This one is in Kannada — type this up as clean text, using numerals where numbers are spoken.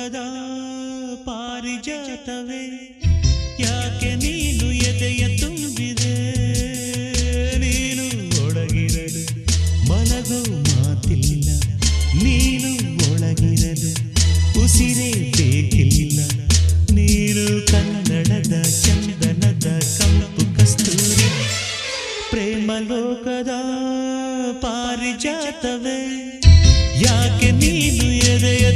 ಲೋಕದ ಪಾರಿಜಾತವೇ ಯಾಕೆ ನೀನು ಎದೆಯ ತುಂಬಿದೆ ನೀನು ಒಳಗಿರಲು ಮಲಗೋ ಮಾತಿಲ್ಲ ನೀನು ಒಳಗಿರಲು ಉಸಿರೇ ಬೇಕಿಲ್ಲ ನೀನು ಕನ್ನಡದ ಚಂದನದ ಕಂಪು ಕಸ್ತೂರಿ ಪ್ರೇಮ ಲೋಕದ ಪಾರಿಜಾತವೇ ಯಾಕೆ ನೀನು ಎದೆಯ